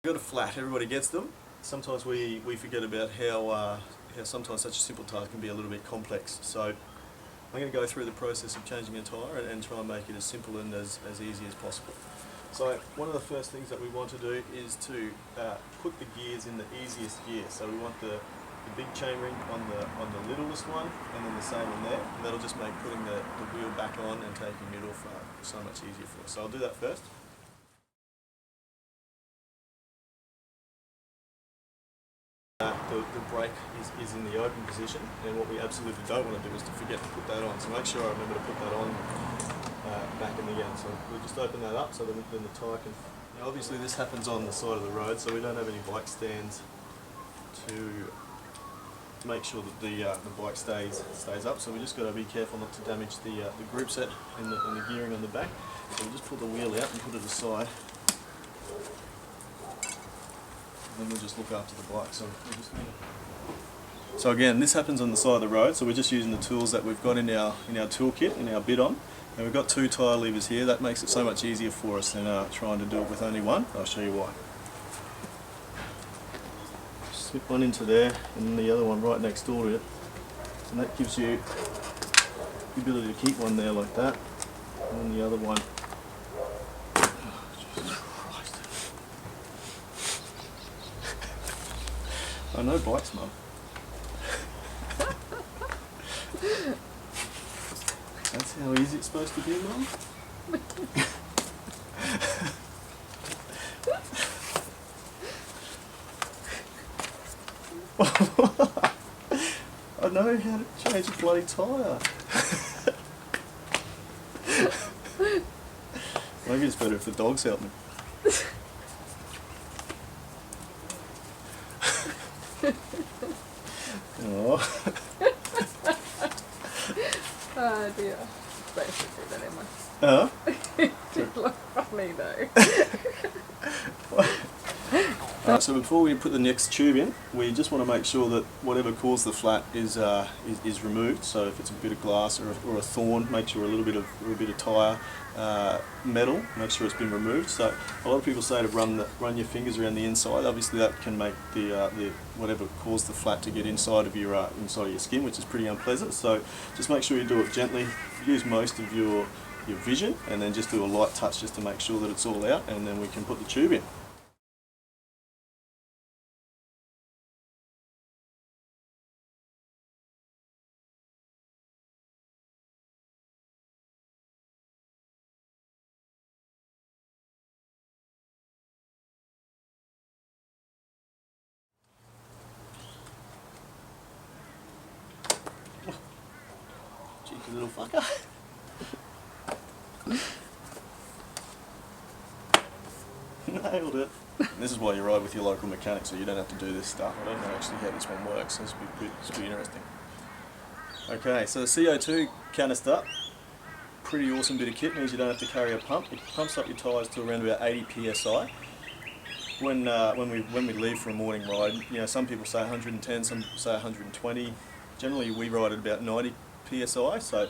Got a flat, everybody gets them. Sometimes we forget about how sometimes such a simple task can be a little bit complex. So I'm going to go through the process of changing a tyre and try and make it as simple and as easy as possible. So one of the first things that we want to do is to put the gears in the easiest gear. So we want the big chainring on the littlest one, and then the same on there. And that'll just make putting the wheel back on and taking it off so much easier for us. So I'll do that first. The brake is in the open position, and what we absolutely don't want to do is to forget to put that on. So make sure I remember to put that on back in again. So we'll just open that up so that then the tyre can... Now obviously this happens on the side of the road, so we don't have any bike stands to make sure that the bike stays up. So we just got to be careful not to damage the group set and the gearing on the back. So we'll just pull the wheel out and put it aside. Then we'll just look after the bike. So again, this happens on the side of the road, so we're just using the tools that we've got in our toolkit, in our bidon. And we've got 2 tyre levers here. That makes it so much easier for us than trying to do it with only one. I'll show you why. Slip one into there and the other one right next door to it. And that gives you the ability to keep one there like that. And then the other one. I know bikes, Mum. That's how easy it's supposed to be, Mum. I know how to change a bloody tyre. Maybe it's better if the dogs help me. Oh. Oh dear. Basically that anyway. Huh? It did look funny though. Alright, so before we put the next tube in, we just want to make sure that whatever caused the flat is removed. So if it's a bit of glass or a thorn, make sure a bit of tyre metal, make sure it's been removed. So a lot of people say to run your fingers around the inside. Obviously that can make the whatever caused the flat to get inside of your skin, which is pretty unpleasant. So just make sure you do it gently. Use most of your vision, and then just do a light touch just to make sure that it's all out, and then we can put the tube in. Cheeky little fucker. Nailed it. This is why you ride with your local mechanic, so you don't have to do this stuff. I don't know actually how this one works, so it's pretty interesting. Okay, so the CO2 canister, pretty awesome bit of kit, means you don't have to carry a pump. It pumps up your tyres to around about 80 psi. When we leave for a morning ride, some people say 110, some say 120. Generally we ride at about 90 psi, so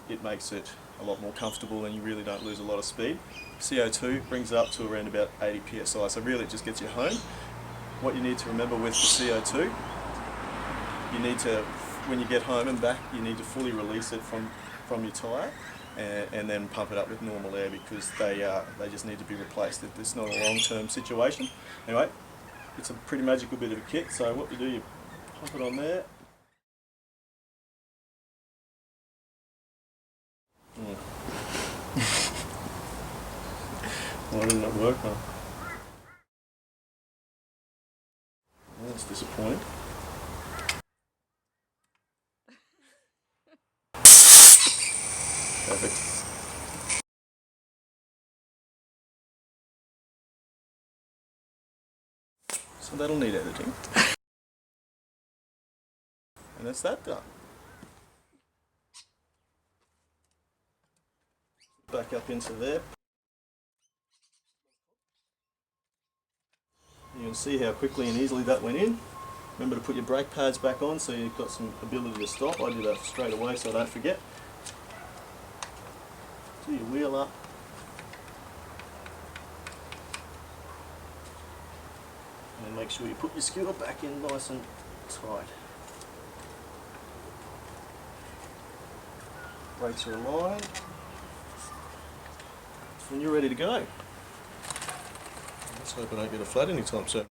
it makes it a lot more comfortable and you really don't lose a lot of speed. CO2 brings it up to around about 80 psi, so really it just gets you home. What you need to remember with the CO2, you need to, when you get home and back, you need to fully release it from your tyre and then pump it up with normal air, because they just need to be replaced. It's not a long-term situation. Anyway, it's a pretty magical bit of a kit, so what you do, you pump it on there. Why didn't it work, huh? Well, that's disappointing. Perfect. So that'll need editing. And that's that done. Back up into there. You can see how quickly and easily that went in. Remember to put your brake pads back on so you've got some ability to stop. I do that straight away so I don't forget. Do your wheel up. And make sure you put your skewer back in nice and tight. Brakes are aligned. And you're ready to go. Let's hope I don't get a flat anytime soon.